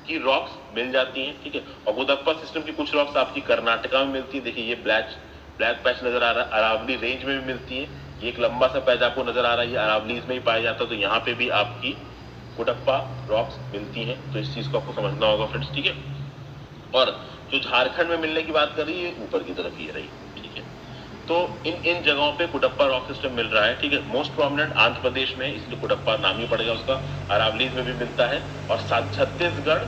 की रॉक्स मिल जाती हैं, ठीक है। और कुडप्पा सिस्टम की कुछ रॉक्स आपकी कर्नाटका में मिलती है। देखिए, ये ब्लैक ब्लैक पैच नजर आ रहा है, अरावली रेंज में भी मिलती है। ये एक लंबा सा पैच आपको नजर आ रहा है, ये अरावलीज में ही पाया जाता है, तो यहाँ पे भी आपकी कुडप्पा रॉक्स मिलती हैं। तो इस चीज को आपको समझना होगा फ्रेंड्स, ठीक है। और जो झारखंड में मिलने की बात कर रही है, ऊपर की तरफ ये रही, ठीक है। तो इन जगहों पे कुडप्पा रॉक सिस्टम मिल रहा है, ठीक है। मोस्ट प्रोमिनेंट आंध्र प्रदेश में, इसलिए कुडप्पा नाम ही पड़ेगा उसका। अरावलीज में भी मिलता है, और छत्तीसगढ़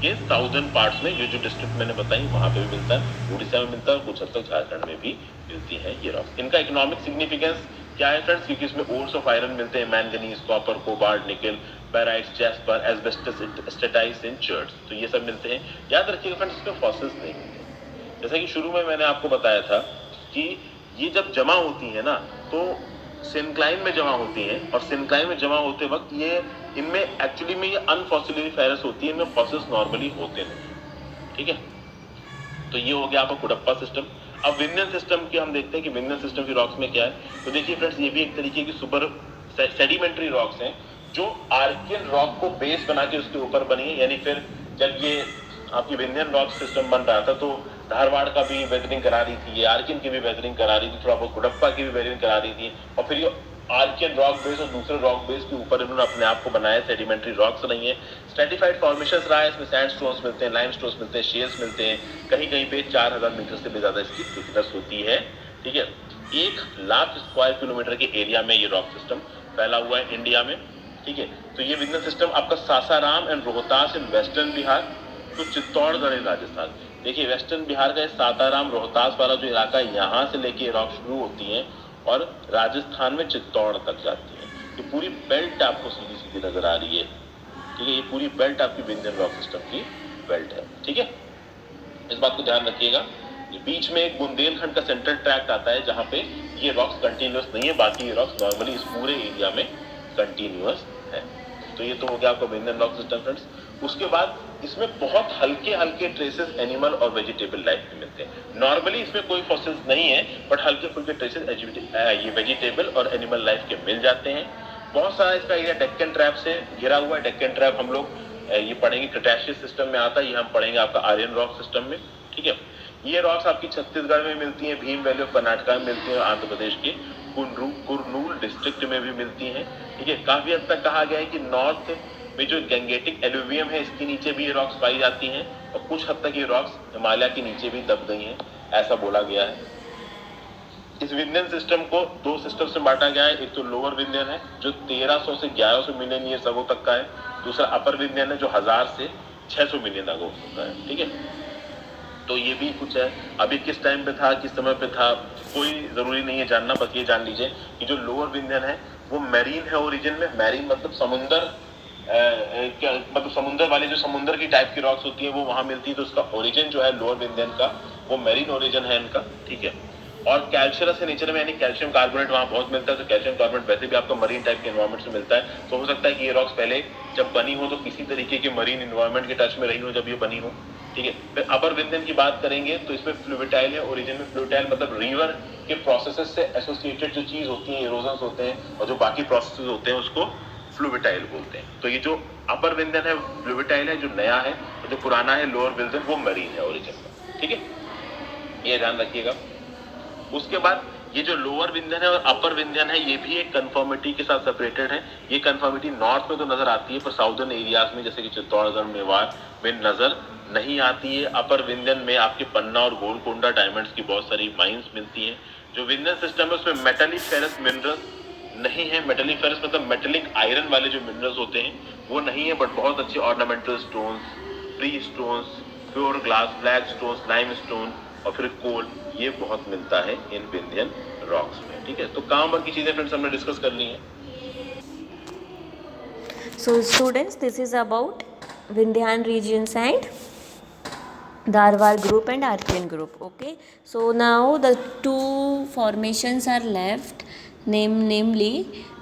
के साउदर्न पार्ट्स में जो डिस्ट्रिक्ट मैंने बताई वहां पे भी मिलता है, उड़ीसा में मिलता है, और कुछ हद तक झारखंड में भी मिलती है ये रॉक्स। इनका इकोनॉमिक सिग्निफिकेंस क्या है फ्रेंड्स, क्योंकि इसमें ओर्स ऑफ आयरन मिलते हैं, मैंगनीज, कॉपर, कोबाल्ट, निकल, बेराइट्स, जैस्पर, एस्बेस्टस, स्टेटाइट्स इन चर्ट्स, तो ये सब मिलते हैं। याद रखिएगा फ्रेंड्स, इसमें फॉसिल्स नहीं मिलते। जैसा कि शुरू में मैंने आपको बताया था कि ये जब जमा होती है ना, तो सिंक्लाइन में जमा होती हैं, और सिंक्लाइन में जमा होते वक्त ये इनमें एक्चुअली में ये अनफॉसिलिफेरस होती है, इनमें फॉसिल्स नॉर्मली होते नहीं, ठीक है। तो ये हो गया आपका कुडप्पा सिस्टम। अब विंध्यन सिस्टम की हम देखते हैं कि विंध्यन सिस्टम की रॉक्स में क्या है। तो देखिए फ्रेंड्स, ये भी एक तरीके की सुपर सेडिमेंट्री रॉक्स हैं, जो आर्कियन रॉक को बेस बना के उसके ऊपर बनी है। यानी फिर जब ये आपकी विंध्यन रॉक सिस्टम बन रहा था, तो धारवाड़ का भी वेदरिंग करा रही थी, ये आर्कियन की भी वेदरिंग करा रही थी, थोड़ा बहुत कुडप्पा की भी वेदरिंग करा रही थी, और फिर ये आर्कियन रॉक बेस और दूसरे रॉक बेस के ऊपर इन्होंने अपने आप को बनाया। सेडिमेंट्री रॉक्स नहीं है, स्ट्रेटिफाइड फॉर्मेशंस रहा है, इसमें सैंडस्टोन्स मिलते हैं, लाइमस्टोन्स मिलते हैं, शेल्स मिलते हैं, कहीं कहीं पे 4000 मीटर से भी ज्यादा इसकी थिकनेस होती है, ठीक है। 1,00,000 स्क्वायर किलोमीटर के एरिया में ये रॉक सिस्टम फैला हुआ है इंडिया में, ठीक है। तो ये विंध्यन सिस्टम आपका Sasaram and Rohtas in western Bihar, तो चित्तौड़गढ़ इन राजस्थान। देखिए वेस्टर्न बिहार का सासाराम रोहतास वाला जो इलाका है, यहाँ से लेके रॉक शुरू होती है और राजस्थान में चित्तौड़ तक जाती है। ये पूरी बेल्ट आपको सीधी सीधी नजर आ रही है, ठीक है। ये पूरी बेल्ट आपकी विंध्यन रॉक सिस्टम की बेल्ट है, ठीक है। इस बात को ध्यान रखिएगा। बीच में एक बुंदेलखंड का सेंट्रल ट्रैक्ट आता है, जहां पे ये रॉक्स कंटिन्यूअस नहीं है, बाकी ये रॉक्स नॉर्मली इस पूरे एरिया में कंटिन्यूअस है। तो ये तो हो गया आपका विंध्यन रॉक सिस्टम फ्रेंड्स। उसके बाद इसमें बहुत हल्के हल्के ट्रेसेस एनिमल और वेजिटेबल लाइफ में मिलते हैं। नॉर्मली इसमें कोई फॉसिल्स नहीं है, बट हल्के फुल्के ट्रेसेस ये वेजिटेबल और एनिमल लाइफ के मिल जाते हैं। बहुत सारा इसका एरिया डेक्कन ट्रैप से घिरा हुआ है। डेक्कन ट्रैप हम लोग ये पढ़ेंगे, क्रिटेशियस सिस्टम में आता है, ये हम पढ़ेंगे आपका आर्यन रॉक सिस्टम में, ठीक है। ये रॉक्स आपकी छत्तीसगढ़ में मिलती हैं, भीम वैली ऑफ कर्नाटका में मिलती हैं, और आंध्र प्रदेश के कुर्नूल डिस्ट्रिक्ट में भी मिलती हैं, ठीक है। काफी हद तक कहा गया है कि नॉर्थ में जो गैंगेटिक एलुवियम है, इसके नीचे भी ये रॉक्स पाई जाती हैं, और कुछ हद तक ये रॉक्स हिमालय के नीचे भी दब गई हैं, ऐसा बोला गया है। इस विंध्यन सिस्टम को दो सिस्टम से बांटा गया है। एक तो लोअर विंध्यन है, जो 1300 से 1100 मिलियन ईयर्स अगो तक का है। दूसरा अपर विंध्यन है, जो 1000 से 600 मिलियन अगो तक का है, ठीक है। तो ये भी कुछ है, अभी किस टाइम पे था, किस समय पे था, कोई जरूरी नहीं है जानना, बस ये जान लीजिए कि जो लोअर विंध्यन है वो मैरीन है ओरिजिन में। मैरीन मतलब समुंदर, मतलब समुंदर वाले, जो समुंदर की टाइप की रॉक्स होती है वो वहां मिलती है। तो उसका ओरिजिन जो है लोअर विंध्यन का, वो मैरीन ओरिजिन है इनका, ठीक है। और कैल्शियस है नेचर में, यानी कैल्शियम कार्बोनेट वहां बहुत मिलता है। तो कैल्शियम कार्बोनेट वैसे भी आपको मरीन टाइप के एनवायरमेंट से मिलता है। तो हो सकता है कि ये रॉक्स पहले जब बनी हो तो किसी तरीके के मरीन एनवायरमेंट के टच में रही हो जब ये बनी हो, ठीक है। फिर अपर विंध्यन की बात करेंगे तो इसमें फ्लूविटाइल है ओरिजिन में। फ्लूविटाइल मतलब रिवर के प्रोसेसेस से एसोसिएटेड जो चीज होती है, इरोजन्स होते हैं, और जो बाकी प्रोसेसेस होते हैं उसको फ्लूविटाइल बोलते हैं। तो ये जो अपर विंध्यन है फ्लूविटाइल है, जो नया है, और जो पुराना है लोअर विंध्यन वो मरीन है ओरिजिन में, ठीक है। ये ध्यान रखिएगा। उसके बाद ये जो लोअर विंध्यन है और अपर विंध्यन है, ये भी एक कन्फर्मिटी के साथ सेपरेटेड है। ये कन्फर्मिटी नॉर्थ में तो नजर आती है, पर साउदर्न एरियाज में जैसे कि चित्तौड़गढ़, मेवाड़ में नजर नहीं आती है। अपर विंध्यन में आपके पन्ना और गोलकोंडा डायमंड्स की बहुत सारी माइंस मिलती हैं। जो विंध्यन सिस्टम है उसमें मेटालिफेरस मिनरल्स नहीं है। मेटालिफेरस मतलब मेटेलिक आयरन वाले जो मिनरल्स होते हैं वो नहीं है, बट बहुत अच्छे ornamental stones, free stones, pure glass, black stones, lime stone और फिर कोल, ये बहुत मिलता है इन विंध्यन रॉक्स में, ठीक है। तो काम भर की चीजें फ्रेंड्स हमने डिस्कस कर ली हैं। So students, this is about Vindhyan regions and Dharwar group and Archean group. Okay, so now the two formations are left, namely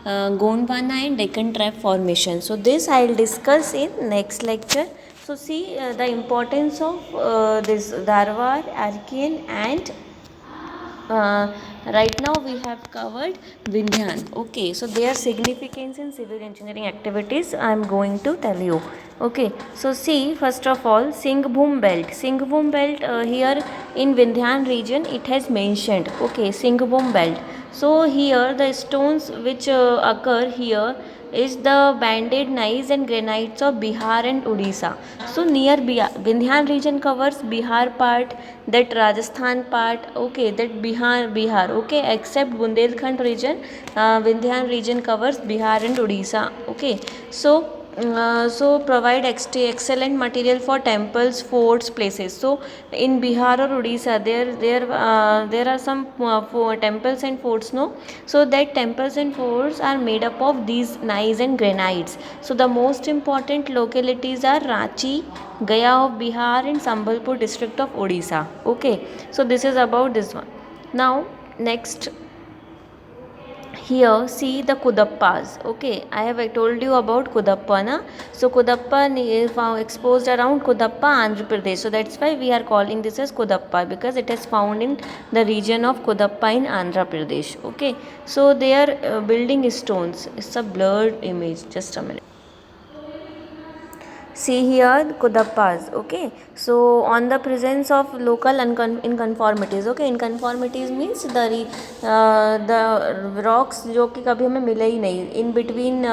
Gondwana and Deccan Trap formation. So this I will discuss in next lecture. So see the importance of this Dharwar, Archean and right now we have covered Vindhyan. Okay, so their significance in civil engineering activities I am going to tell you. Okay, so see, first of all, Singhbhum belt. Singhbhum belt, here in Vindhyan region it has mentioned. Okay, Singhbhum belt. So here the stones which occur here is the banded gneiss and granites of Bihar and Odisha. So near Vindhyan region covers Bihar part, that Rajasthan part, okay, that Bihar, okay, except Bundelkhand region, Vindhyan region covers Bihar and Odisha, okay. So provide excellent material for temples, forts, places. So in Bihar or Odisha, there are some temples and forts, no. So that temples and forts are made up of these gneiss and granites. So the most important localities are Ranchi, Gaya of Bihar, and Sambalpur district of Odisha. Okay, so this is about this one. Now next, here see the Kudappas. Okay, I have told you about Kudappa, na. So Kudappa is found exposed around Kudappa, Andhra Pradesh. So that's why we are calling this as Kudappa, because it is found in the region of Kudappa in Andhra Pradesh. Okay, so they are building stones. It's a blurred image, just a minute. See here Kudappas. Okay, so on the presence of local inconformities. Okay, inconformities means the rocks जो कि कभी हमें मिले ही नहीं in between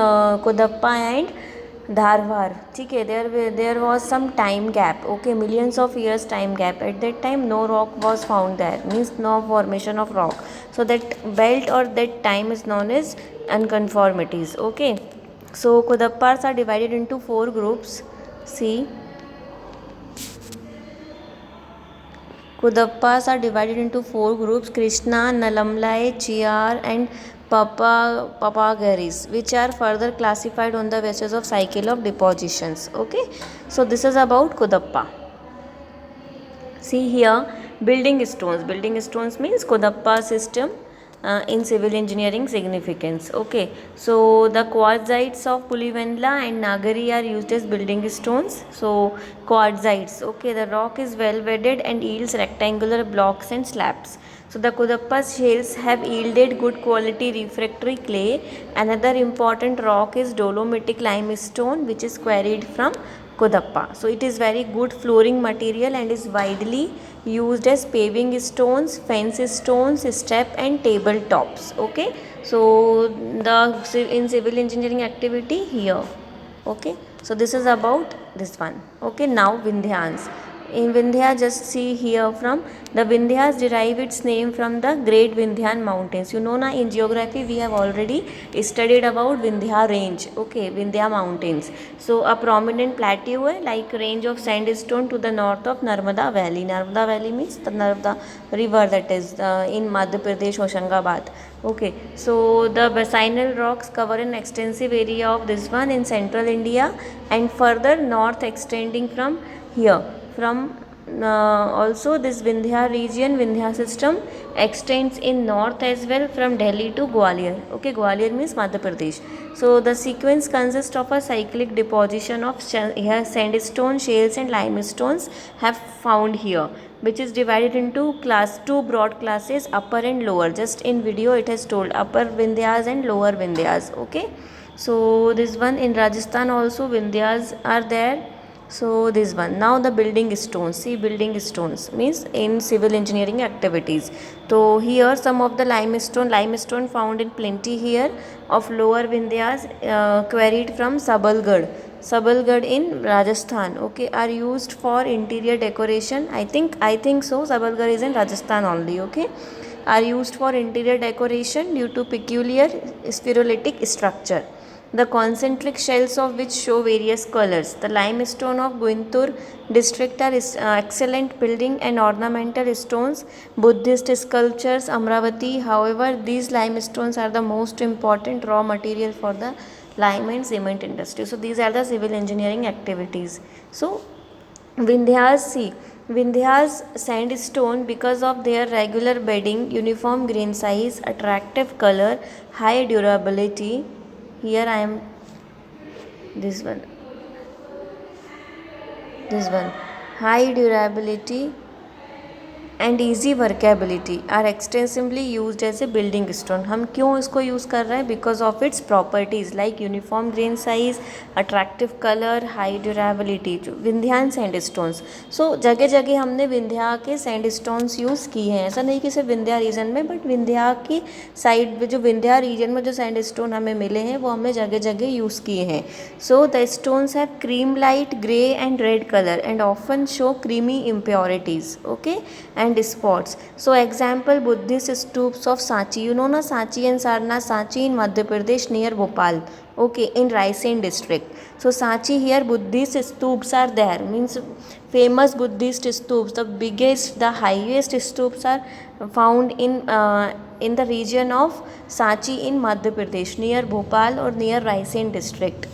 Kudappa and Dharwar. ठीक है, there was some time gap. Okay, millions of years time gap. At that time no rock was found there, means no formation of rock. So that belt or that time is known as unconformities. Okay, so Kudappas are divided into 4 groups. See, Kudappas are divided into 4 groups: Krishna, Nalamlai, Chiyar, and Papagaris, which are further classified on the basis of cycle of depositions. Okay, so this is about Kudappa. See here, building stones. Building stones means Kudappa system in civil engineering significance. Okay, so the quartzites of Pulivendla and Nagari are used as building stones. So quartzites, okay, the rock is well bedded and yields rectangular blocks and slabs. So the Kudappa shales have yielded good quality refractory clay. Another important rock is dolomitic limestone, which is quarried from Kudappa. So it is very good flooring material and is widely used as paving stones, fence stones, step and table tops. Okay, so in civil engineering activity here. Okay, so this is about this one. Okay, now Vindhyans. In Vindhya, just see here from the Vindhyas derive its name from the Great Vindhyan Mountains. You know na, in geography we have already studied about Vindhya range. Okay, Vindhya Mountains. So a prominent plateau है, like range of sandstone to the north of Narmada Valley. Narmada Valley means the Narmada river, that is in Madhya Pradesh, Hoshangabad. Okay, so the basinal rocks cover an extensive area of this one in central India and further north extending from here. From also this Vindhya region, Vindhya system extends in north as well from Delhi to Gwalior. Okay, Gwalior means Madhya Pradesh. So the sequence consists of a cyclic deposition of sandstone, shales and limestones have found here, which is divided into two broad classes, upper and lower. Just in video it has told upper Vindhyas and lower Vindhyas. Okay, so this one in Rajasthan also Vindhyas are there. So this one, now the building stones. See, building stones means in civil engineering activities. So here some of the limestone found in plenty here of lower Vindhyas quarried from Sabalgarh in Rajasthan. Okay, are used for interior decoration. I think so. Sabalgarh is in Rajasthan only. Okay, are used for interior decoration due to peculiar spherulitic structure, the concentric shells of which show various colors. The limestone of Guntur district are excellent building and ornamental stones. Buddhist sculptures, Amravati. However, these limestones are the most important raw material for the lime and cement industry. So these are the civil engineering activities. So Vindhyas, see, Vindhyas sandstone, because of their regular bedding, uniform grain size, attractive color, high durability. Here I am, this one, high durability and easy workability are extensively use as a building stone. हम क्यों इसको use कर रहे हैं? Because of its properties like uniform grain size, attractive colour, high durability. Vindhyan sandstones, so जगह जगह हमने विंध्या के सैंड स्टोन्स यूज़ किए हैं। ऐसा नहीं कि सिर्फ विंध्या रीजन में, बट विंध्या की साइड में जो विंध्या रीजन में जो सैंड स्टोन हमें मिले हैं वो हमने जगह जगह यूज़ किए हैं। So the stones have cream light grey and red colour and often show creamy impurities, okay, and spots. So example, Buddhist stoops of Sanchi. You know na, Sanchi and Sarnath. Sanchi in Madhya Pradesh near Bhopal, okay, in Raisen district. So Sanchi, here Buddhist stoops are there, means famous Buddhist stoops. The biggest, the highest stoops are found in the region of Sanchi in Madhya Pradesh near Bhopal or near Raisen district.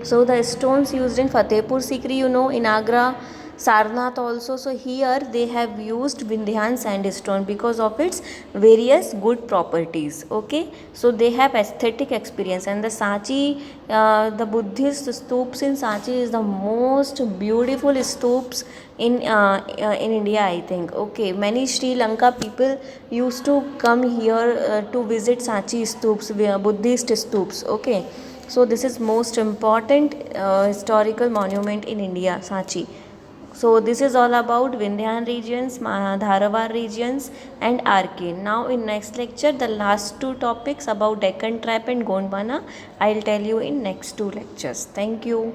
So the stones used in Fatehpur Sikri, you know, in Agra, Sarnath also. So here they have used Vindhyan sandstone because of its various good properties. Okay, so they have aesthetic experience. And the Sanchi, the Buddhist stoops in Sanchi is the most beautiful stoops in India, I think. Okay, many Sri Lanka people used to come here to visit Sanchi stoops, Buddhist stoops. Okay, so this is most important historical monument in India, Sanchi. So this is all about Vindhyan regions, Dharwad regions and RK. Now in next lecture, the last two topics about Deccan Trap and Gondwana, I'll tell you in next two lectures. Thank you.